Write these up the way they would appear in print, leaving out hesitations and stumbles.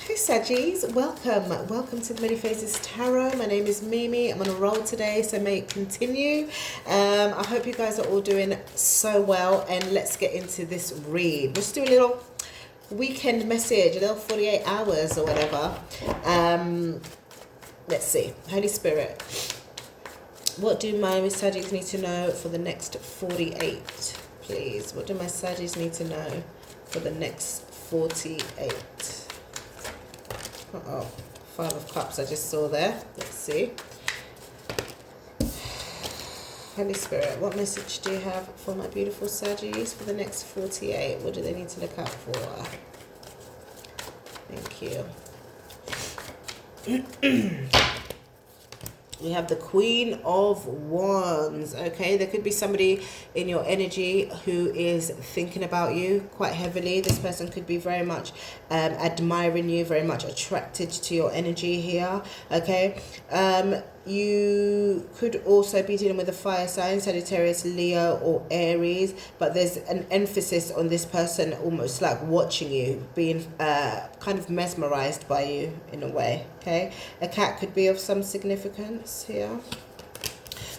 Hey Saggies, welcome to the Many Phases Tarot. My name is Mimi. I'm on a roll today, so may it continue. I hope you guys are all doing so well, and let's get into this read. We'll just do a little weekend message, a little 48 hours or whatever. Let's see. Holy Spirit, what do my Saggies need to know for the next 48, please? What do my Saggies need to know for the next 48? Uh-oh, 5 of Cups I just saw there. Let's see. Holy Spirit, what message do you have for my beautiful Saggies for the next 48? What do they need to look out for? Thank you. We have the Queen of Wands. Okay, there could be somebody in your energy who is thinking about you quite heavily. This person could be very much admiring you, very much attracted to your energy here. Okay, you could also be dealing with a fire sign, Sagittarius, Leo, or Aries, but there's an emphasis on this person almost like watching you, being kind of mesmerized by you in a way. Okay, a cat could be of some significance here.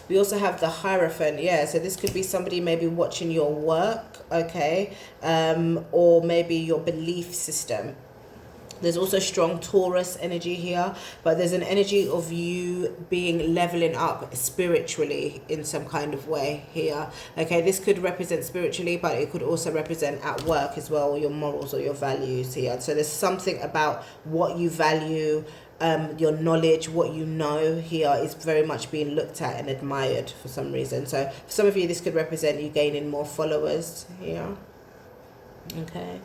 We also have the Hierophant. Yeah, so this could be somebody maybe watching your work, okay, or maybe your belief system. There's also strong Taurus energy here, but there's an energy of you being leveling up spiritually in some kind of way here. Okay, this could represent spiritually, but it could also represent at work as well, your morals or your values here. So there's something about what you value, your knowledge, what you know here is very much being looked at and admired for some reason. So for some of you, this could represent you gaining more followers here. Okay.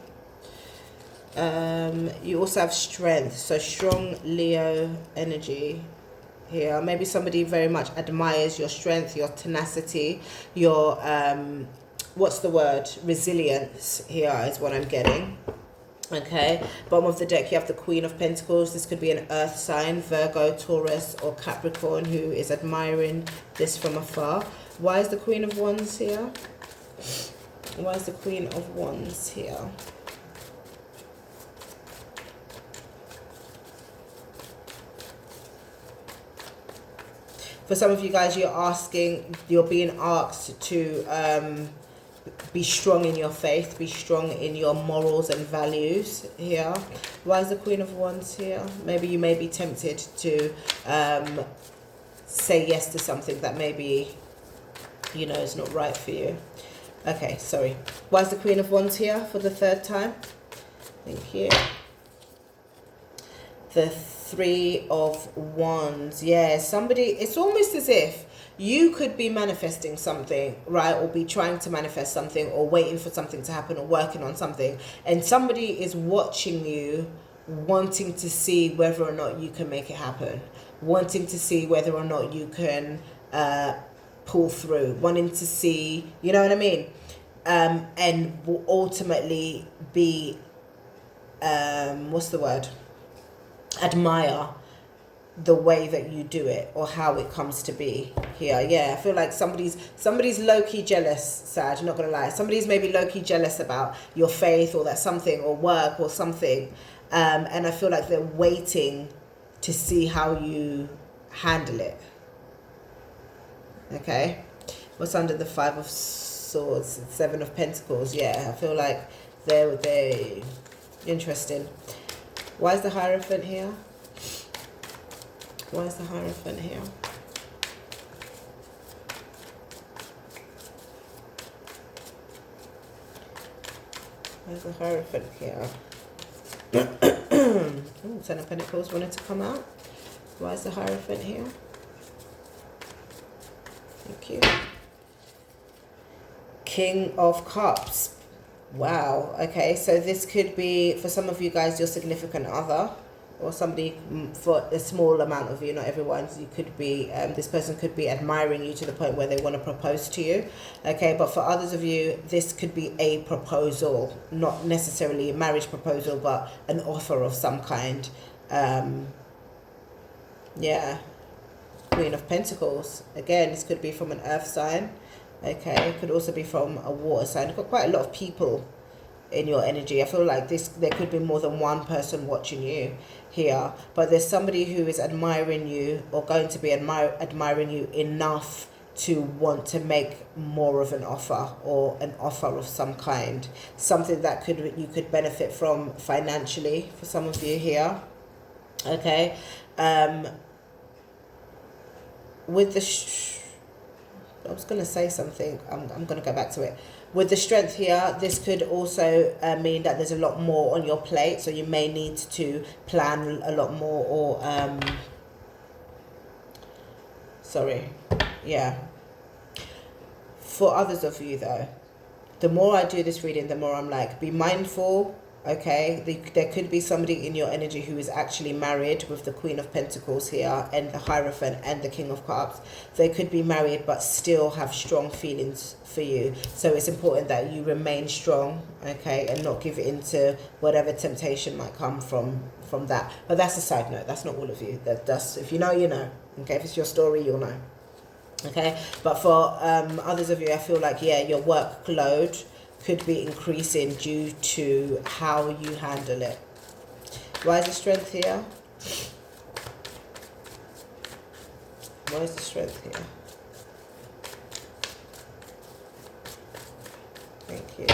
You also have strength, so strong Leo energy here. Maybe somebody very much admires your strength, your tenacity, your what's the word, resilience here is what I'm getting. Okay, bottom of the deck you have the Queen of Pentacles. This could be an earth sign, Virgo, Taurus, or Capricorn, who is admiring this from afar. Why is the Queen of Wands here? Why is the Queen of Wands here? For some of you guys, you're being asked to be strong in your faith, be strong in your morals and values here. Why is the Queen of Wands here? Maybe you may be tempted to say yes to something that maybe, you know, is not right for you. Okay, sorry. Why is the Queen of Wands here for the third time? Thank you. The Three of Wands. Yeah, somebody, it's almost as if you could be manifesting something, right? Or be trying to manifest something, or waiting for something to happen, or working on something. And somebody is watching you, wanting to see whether or not you can make it happen. Wanting to see whether or not you can pull through. Wanting to see, you know what I mean? And will ultimately be, what's the word? Admire the way that you do it or how it comes to be here. Yeah, I feel like somebody's low-key jealous, Sag, not gonna lie. Somebody's maybe low-key jealous about your faith or that something, or work or something, and I feel like they're waiting to see how you handle it. Okay, what's under the Five of Swords, Seven of Pentacles? Yeah, I feel like they're interesting. Why is the Hierophant here? Why is the Hierophant here? Why is the Hierophant here? Ooh, Ten of Pentacles wanted to come out. Why is the Hierophant here? Thank you. King of Cups. Wow. Okay, so this could be, for some of you guys, your significant other, or somebody, for a small amount of you, not everyone. You could be, this person could be admiring you to the point where they want to propose to you. Okay, but for others of you, this could be a proposal, not necessarily a marriage proposal, but an offer of some kind. Yeah, Queen of Pentacles. Again, this could be from an earth sign. Okay, it could also be from a water sign. I've got quite a lot of people in your energy. I feel like there could be more than one person watching you here, but there's somebody who is admiring you or going to be admiring you enough to want to make more of an offer, or an offer of some kind, something that you could benefit from financially for some of you here. Okay. With the I was going to say something, I'm going to go back to it. With the strength here, this could also mean that there's a lot more on your plate, so you may need to plan a lot more, or for others of you though, the more I do this reading, the more I'm like, be mindful. Okay, there could be somebody in your energy who is actually married, with the Queen of Pentacles here and the Hierophant and the King of Cups. They could be married but still have strong feelings for you. So it's important that you remain strong, okay, and not give in to whatever temptation might come from that. But that's a side note. That's not all of you. That's if you know, you know. Okay, if it's your story, you'll know. Okay, but for others of you, I feel like, yeah, your workload could be increasing due to how you handle it. Why is the strength here? Why is the strength here? Thank you.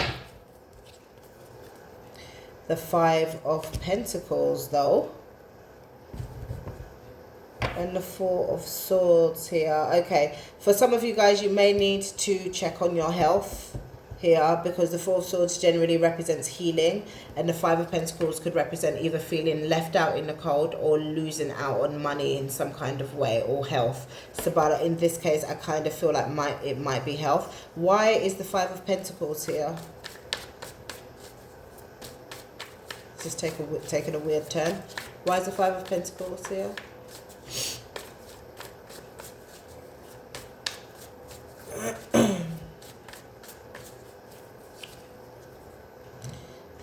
The Five of Pentacles, though. And the Four of Swords here. Okay, for some of you guys, you may need to check on your health here, because the Four of Swords generally represents healing, and the Five of Pentacles could represent either feeling left out in the cold or losing out on money in some kind of way, or health. So, but in this case, I kind of feel like it might be health. Why is the Five of Pentacles here? It's just taking a weird turn. Why is the Five of Pentacles here?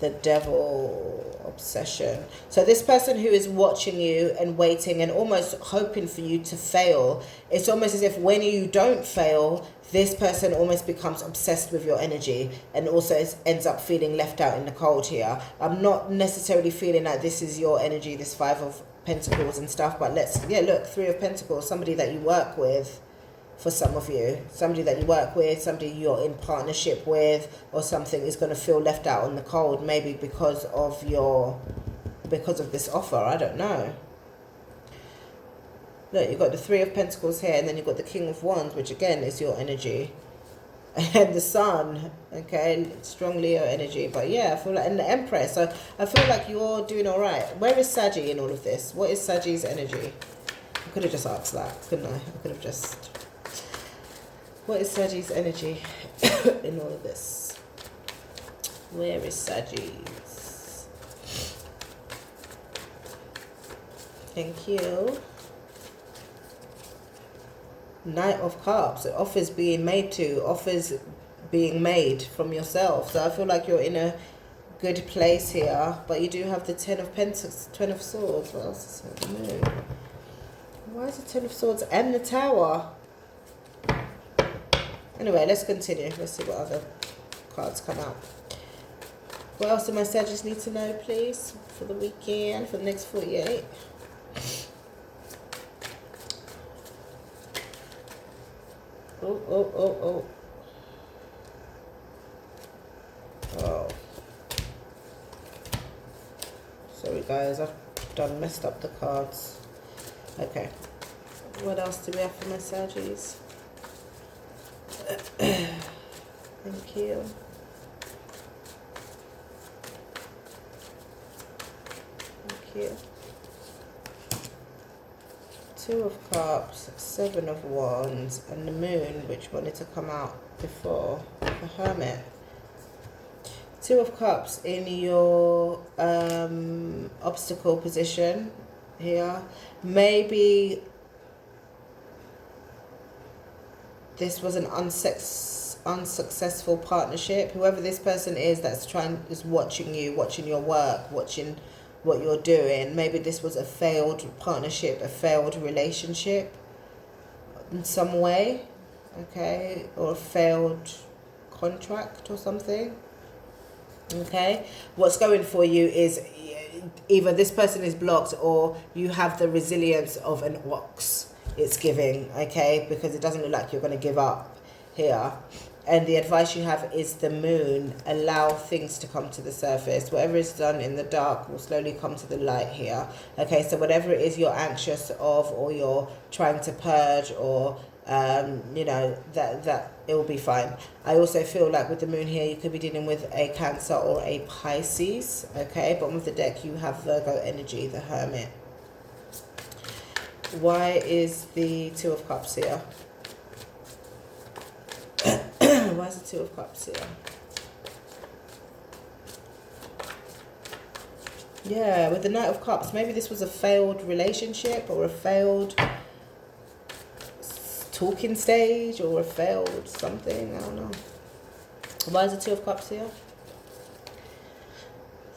The Devil, obsession. So this person who is watching you and waiting and almost hoping for you to fail, it's almost as if when you don't fail, this person almost becomes obsessed with your energy, and also ends up feeling left out in the cold here. I'm not necessarily feeling like this is your energy, this Five of Pentacles and stuff, but look, Three of Pentacles, somebody that you work with. For some of you, somebody that you work with, somebody you're in partnership with, or something, is going to feel left out on the cold, maybe because of this offer. I don't know. Look, you've got the Three of Pentacles here, and then you've got the King of Wands, which again is your energy, and the Sun. Okay, strong Leo energy. But yeah, I feel like, and the Empress. So I feel like you're doing all right. Where is Saggy in all of this? What is Saggy's energy? I could have just asked that, couldn't I? I could have just. What is Saggy's energy in all of this? Where is Saggy's? Thank you. Knight of Cups. Offers being made from yourself. So I feel like you're in a good place here. But you do have the Ten of Pentacles, Ten of Swords. What else is it? No. Why is the Ten of Swords and the Tower? Anyway, let's continue. Let's see what other cards come out. What else do my Sagittarius need to know, please, for the weekend, for the next 48? Oh. Sorry, guys. I've messed up the cards. Okay. What else do we have for my Sagittarius? Thank you. Thank you. Two of Cups, Seven of Wands, and the Moon, which wanted to come out before, the Hermit. Two of Cups in your obstacle position here. Maybe this was an unsuccessful partnership. Whoever this person is that's watching you, watching your work, watching what you're doing. Maybe this was a failed partnership, a failed relationship in some way, okay, or a failed contract or something. Okay, what's going for you is either this person is blocked or you have the resilience of an ox. It's giving, okay, because it doesn't look like you're going to give up here. And the advice you have is the moon. Allow things to come to the surface. Whatever is done in the dark will slowly come to the light here. Okay, so whatever it is you're anxious of, or you're trying to purge, or you know, that it will be fine. I also feel like with the moon here, you could be dealing with a Cancer or a Pisces. Okay, bottom of the deck, you have Virgo energy, the Hermit. Why is the Two of Cups here? Why is the Two of Cups here? Yeah, with the Knight of Cups, maybe this was a failed relationship or a failed talking stage or a failed something. I don't know. Why is the Two of Cups here?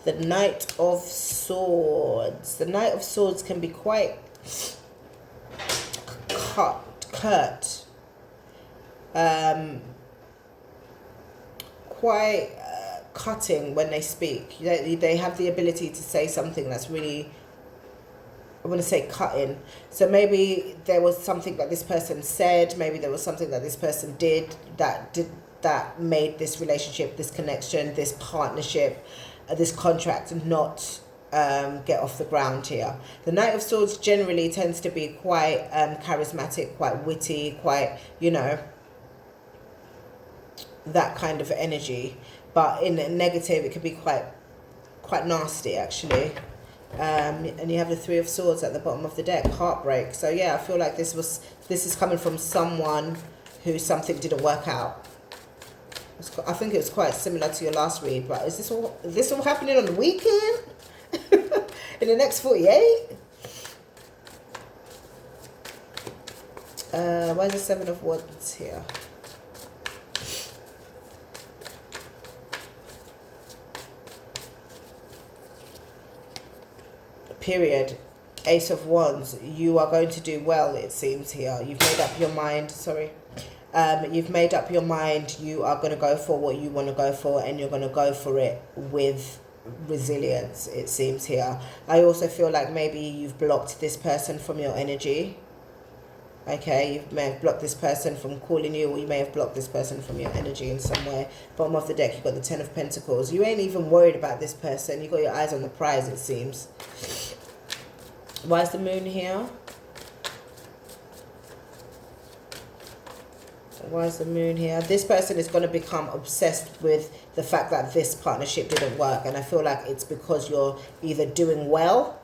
The Knight of Swords. The Knight of Swords can be quite curt. Quite cutting when they speak. They have the ability to say something that's really, I want to say, cutting. So maybe there was something that this person said, maybe there was something that this person did that made this relationship, this connection, this partnership, this contract not get off the ground here. The Knight of Swords generally tends to be quite charismatic, quite witty, quite, you know, that kind of energy, but in a negative it could be quite nasty actually. And you have the Three of Swords at the bottom of the deck, heartbreak. So yeah, I feel like this is coming from someone who something didn't work out. I think it was quite similar to your last read, but is this all happening on the weekend? In the next 48? Why is the Seven of Wands here? Period. Ace of Wands. You are going to do well, it seems here. You've made up your mind. Sorry. You've made up your mind. You are going to go for what you want to go for, and you're going to go for it with resilience, it seems here. I also feel like maybe you've blocked this person from your energy. Okay, you may have blocked this person from calling you, or you may have blocked this person from your energy in some way. Bottom of the deck, you've got the Ten of Pentacles. You ain't even worried about this person. You've got your eyes on the prize, it seems. Why is the Moon here? Why is the Moon here? This person is going to become obsessed with the fact that this partnership didn't work. And I feel like it's because you're either doing well,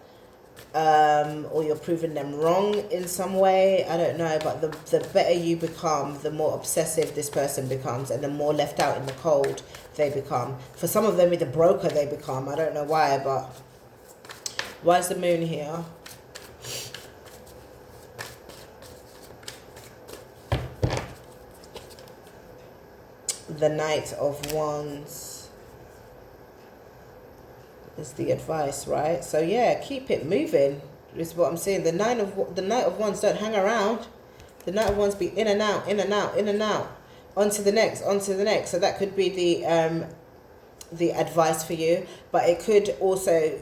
or you're proving them wrong in some way. I don't know, but the better you become, the more obsessive this person becomes, and the more left out in the cold they become. For some of them, the broker they become. I don't know why, but why is the Moon here? The Knight of Wands is the advice, right? So yeah, keep it moving is what I'm saying. The Knight of Wands don't hang around. The Knight of Wands be in and out, in and out, in and out, on to the next, on to the next. So that could be the advice for you, but it could also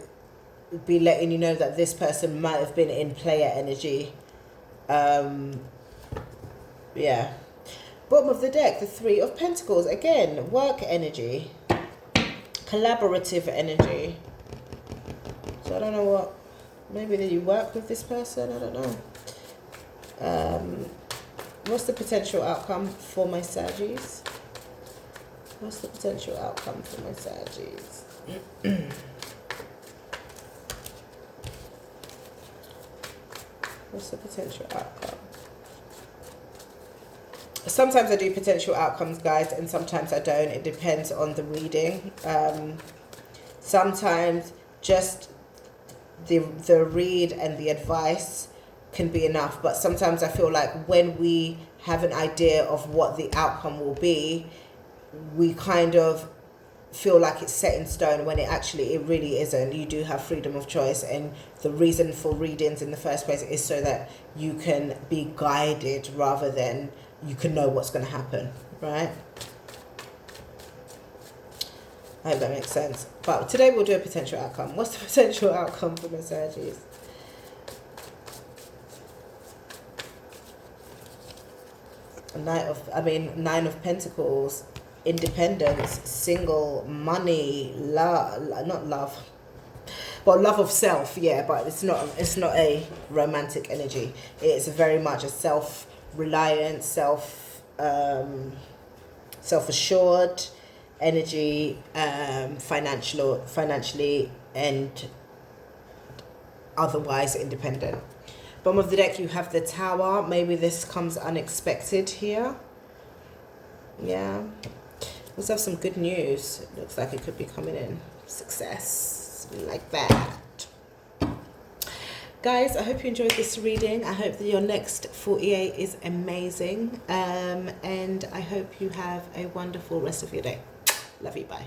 be letting you know that this person might have been in player energy. Yeah. Bottom of the deck, the Three of Pentacles. Again, work energy, collaborative energy. So I don't know what, maybe that you work with this person, I don't know. What's the potential outcome for my Saggies? What's the potential outcome for my Saggies? What's the potential outcome? Sometimes I do potential outcomes, guys, and sometimes I don't. It depends on the reading. Sometimes just the read and the advice can be enough, but sometimes I feel like when we have an idea of what the outcome will be, we kind of feel like it's set in stone when it really isn't. You do have freedom of choice, and the reason for readings in the first place is so that you can be guided rather than you can know what's going to happen, right? I hope that makes sense. But today we'll do a potential outcome. What's the potential outcome for Miss Sagittarius? Nine of Pentacles, independence, single, money, love, not love, well, love of self, yeah, but it's not a romantic energy. It's very much a self-reliant, self-assured energy, financially and otherwise independent. Bottom of the deck, you have the Tower. Maybe this comes unexpected here. Yeah. Let's have some good news. It looks like it could be coming in. Success. Like that. Guys, I hope you enjoyed this reading. I hope that your next 48 is amazing. And I hope you have a wonderful rest of your day. Love you. Bye.